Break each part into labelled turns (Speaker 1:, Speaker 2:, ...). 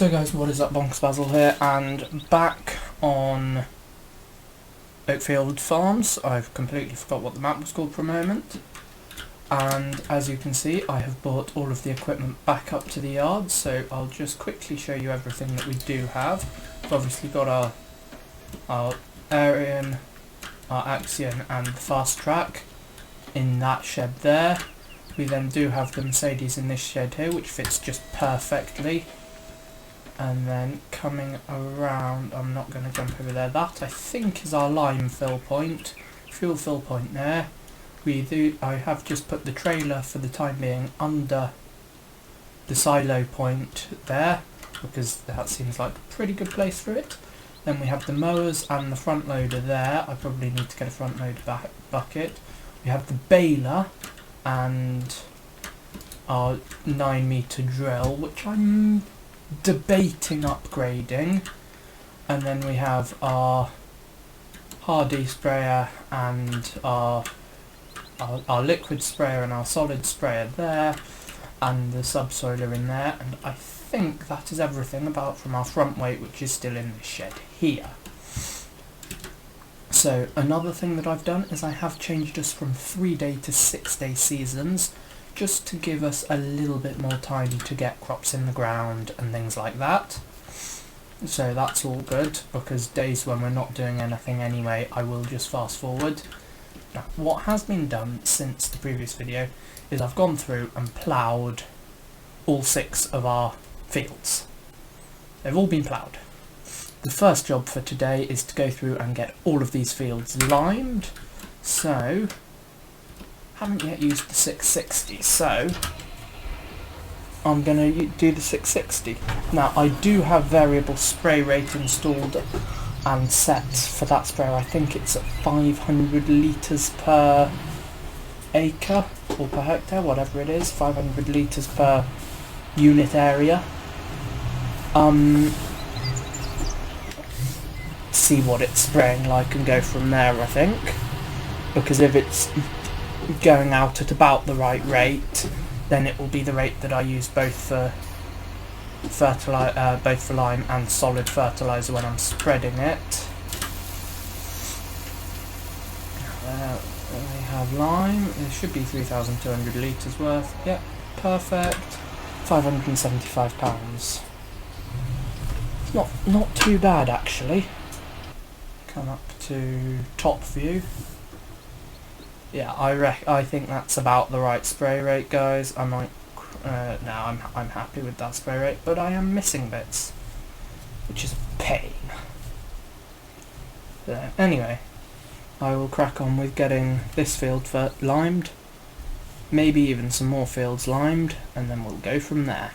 Speaker 1: So guys, what is up? Bonkers Basil here, and back on Oakfield Farms. I've completely forgot what the map was called for a moment. And as you can see, I have brought all of the equipment back up to the yard, so I'll just quickly show you everything that we do have. We've obviously got our Arian, our Axion and the Fast Track in that shed there. We then do have the Mercedes in this shed here, which fits just perfectly. And then coming around, I'm not going to jump over there, that I think is our lime fill point, fuel fill point there. I have just put the trailer for the time being under the silo point there, because that seems like a pretty good place for it. Then we have the mowers and the front loader there. I probably need to get a front loader bucket. We have the baler and our 9-metre drill, which I'm debating upgrading. And then we have our hardy sprayer and our liquid sprayer and our solid sprayer there, and the subsoiler in there, and I think that is everything apart from our front weight, which is still in the shed here. So another thing that I've done is I have changed us from 3-day to 6-day seasons, just to give us a little bit more time to get crops in the ground and things like that. So that's all good, because days when we're not doing anything anyway, I will just fast forward. Now, what has been done since the previous video is I've gone through and ploughed all 6 of our fields. They've all been ploughed. The first job for today is to go through and get all of these fields limed. So haven't yet used the 660, so I'm going to do the 660. Now I do have variable spray rate installed and set for that sprayer. I think it's at 500 litres per acre or per hectare, whatever it is, 500 litres per unit area. See what it's spraying like and go from there, I think, because if it's going out at about the right rate, then it will be the rate that I use both for both for lime and solid fertilizer when I'm spreading it. We have lime. It should be 3,200 litres worth. Yep, perfect. £575. Not too bad actually. Come up to top view. Yeah, I think that's about the right spray rate, guys. I might. No, I'm happy with that spray rate, but I am missing bits, which is a pain. So, anyway, I will crack on with getting this field limed, maybe even some more fields limed, and then we'll go from there.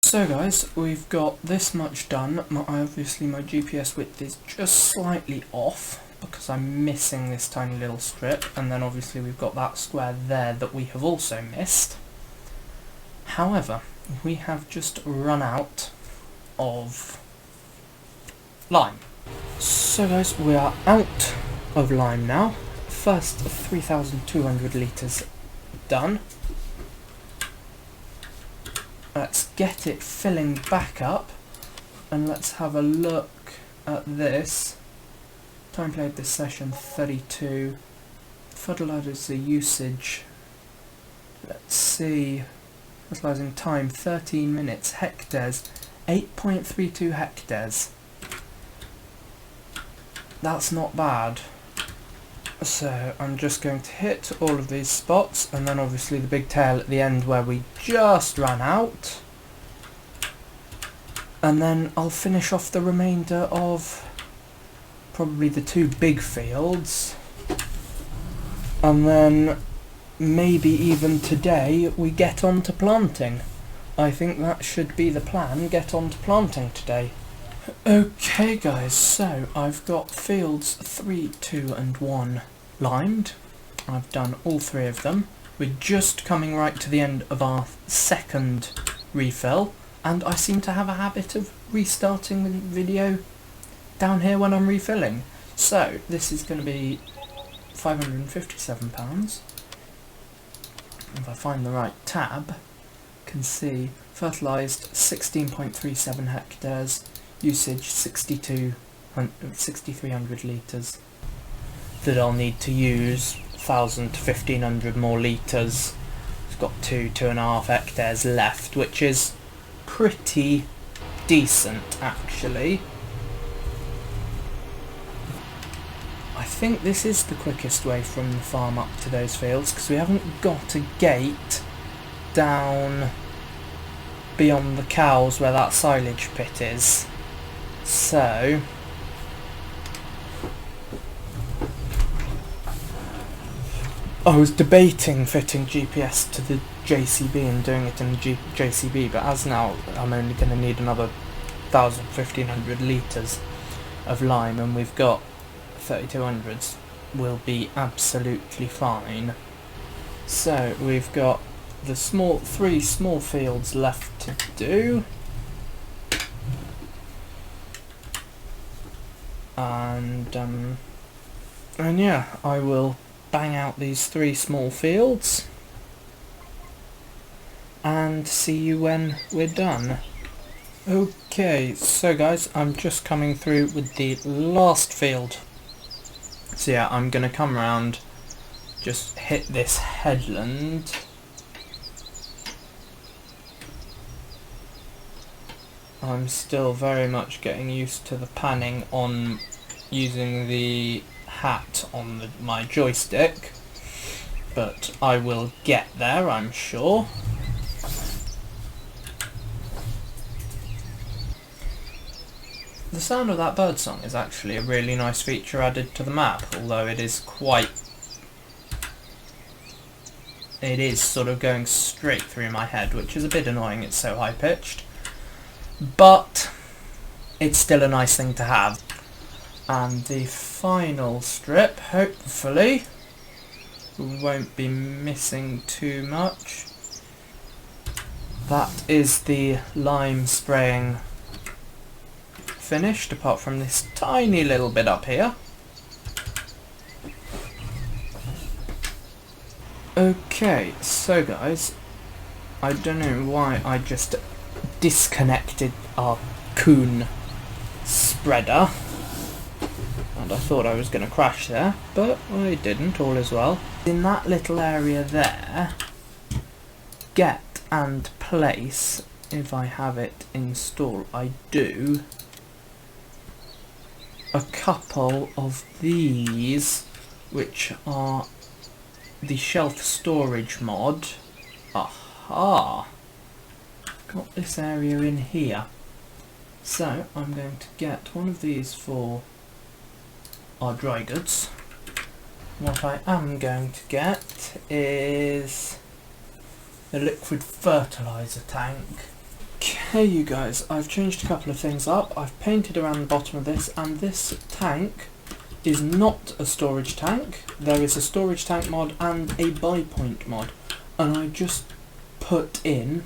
Speaker 1: So guys, we've got this much done. Obviously my GPS width is just slightly off, because I'm missing this tiny little strip, and then obviously we've got that square there that we have also missed. However, we have just run out of lime. So guys, we are out of lime now. First 3,200 litres done. Let's get it filling back up, and let's have a look at this. Time played this session 32. Fertilizer usage. Let's see. Fertilizing time 13 minutes. Hectares 8.32 hectares. That's not bad. So I'm just going to hit all of these spots, and then obviously the big tail at the end where we just ran out. And then I'll finish off the remainder of probably the 2 big fields, and then maybe even today we get on to planting. I think that should be the plan, get on to planting today. Okay guys, so I've got fields 3, 2 and 1 limed. I've done all 3 of them. We're just coming right to the end of our second refill, and I seem to have a habit of restarting the video down here when I'm refilling. So this is going to be £557. If I find the right tab, can see fertilised 16.37 hectares, usage 6,300 litres. That I'll need to use 1,000 to 1,500 more litres. It's got 2.5 hectares left, which is pretty decent actually. I think this is the quickest way from the farm up to those fields, because we haven't got a gate down beyond the cows where that silage pit is. So I was debating fitting GPS to the JCB and doing it in the JCB, but as now I'm only going to need another 1,000, 1,500 litres of lime, and we've got 3200s, will be absolutely fine. So we've got the three small fields left to do, and yeah, I will bang out these 3 small fields and see you when we're done. Okay, so guys, I'm just coming through with the last field. So yeah, I'm gonna come around, just hit this headland. I'm still very much getting used to the panning on using the hat on my joystick, but I will get there, I'm sure. The sound of that bird song is actually a really nice feature added to the map, although it is sort of going straight through my head, which is a bit annoying, it's so high pitched, but it's still a nice thing to have. And the final strip, hopefully, won't be missing too much. That is the lime spraying finished, apart from this tiny little bit up here. Okay, so guys, I don't know why I just disconnected our coon spreader, and I thought I was going to crash there, but I didn't, all is well. In that little area there, get and place, if I have it installed, I do, a couple of these, which are the shelf storage mod. Aha! Got this area in here. So I'm going to get one of these for our dry goods. What I am going to get is a liquid fertilizer tank. Okay, you guys, I've changed a couple of things up. I've painted around the bottom of this, and this tank is not a storage tank. There is a storage tank mod and a buy point mod, and I just put in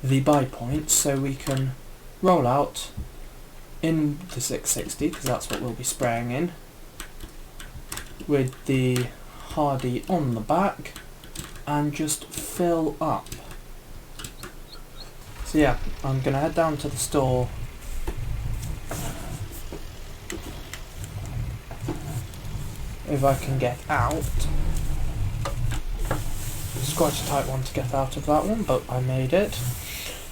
Speaker 1: the buy point so we can roll out in the 660, because that's what we'll be spraying in, with the Hardy on the back, and just fill up. So yeah, I'm going to head down to the store if I can get out. It's quite a tight one to get out of that one, but I made it.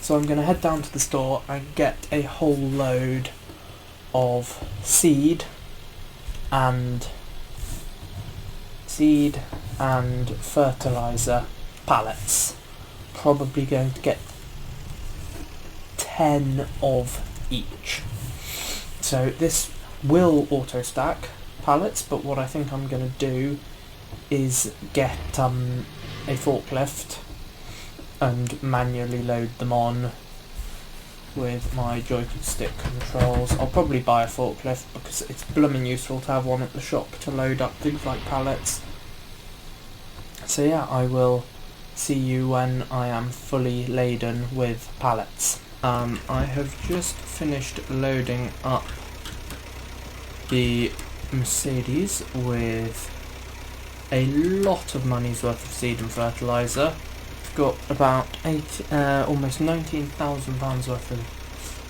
Speaker 1: So I'm going to head down to the store and get a whole load of seed and fertilizer pallets. Probably going to get 10 of each. So this will auto stack pallets, but what I think I'm going to do is get a forklift and manually load them on with my joystick controls. I'll probably buy a forklift because it's blooming useful to have one at the shop to load up things like pallets. So yeah, I will see you when I am fully laden with pallets. I have just finished loading up the Mercedes with a lot of money's worth of seed and fertilizer. got about almost £19,000 worth of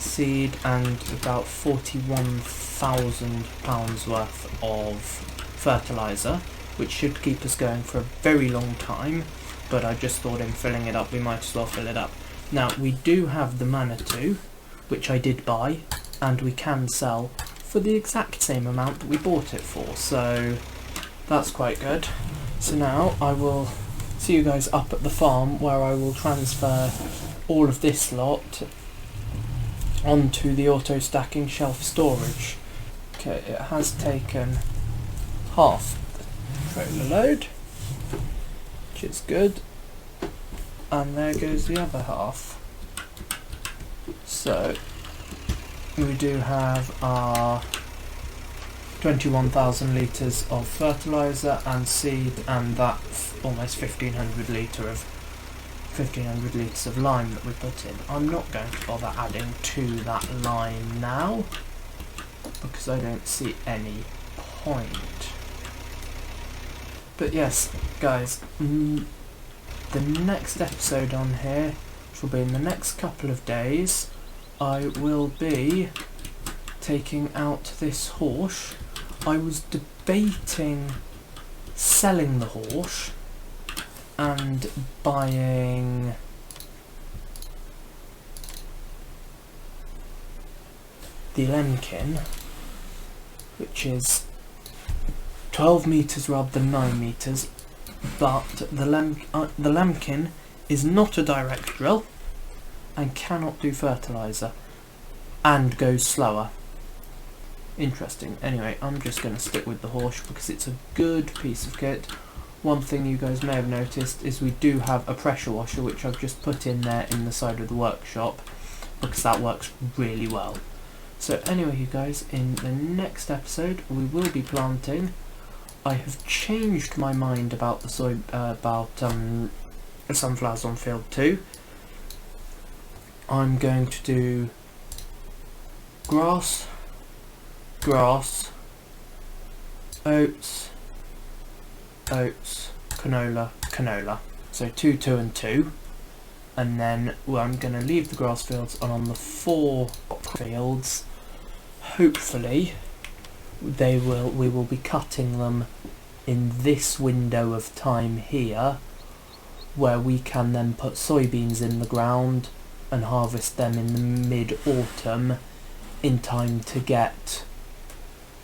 Speaker 1: seed and about £41,000 worth of fertilizer, which should keep us going for a very long time. But I just thought in filling it up we might as well fill it up. Now we do have the Manitou, which I did buy, and we can sell for the exact same amount that we bought it for, so that's quite good. So now I will see you guys up at the farm, where I will transfer all of this lot onto the auto stacking shelf storage. Okay, it has taken half the trailer load, which is good, and there goes the other half. So we do have our 21,000 litres of fertiliser and seed, and that almost 1,500 litres of lime that we put in. I'm not going to bother adding to that lime now because I don't see any point. But yes, guys, the next episode on here, which will be in the next couple of days, I will be taking out this horse. I was debating selling the horse and buying the Lemkin, which is 12 metres rather than 9 metres, but the Lemkin is not a direct drill and cannot do fertiliser and goes slower. Interesting. Anyway, I'm just going to stick with the horse because it's a good piece of kit. One thing you guys may have noticed is we do have a pressure washer, which I've just put in there in the side of the workshop because that works really well. So anyway, you guys, in the next episode we will be planting. I have changed my mind about the sunflowers on field 2. I'm going to do grass, oats, canola. So 2, 2 and 2. And then I'm going to leave the grass fields, and on the 4 fields, hopefully we will be cutting them in this window of time here, where we can then put soybeans in the ground and harvest them in the mid-autumn in time to get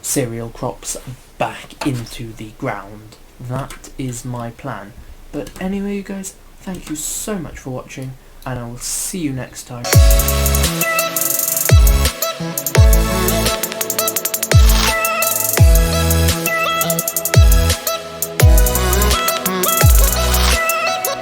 Speaker 1: cereal crops back into the ground. That is my plan. But anyway, you guys, thank you so much for watching, and I will see you next time.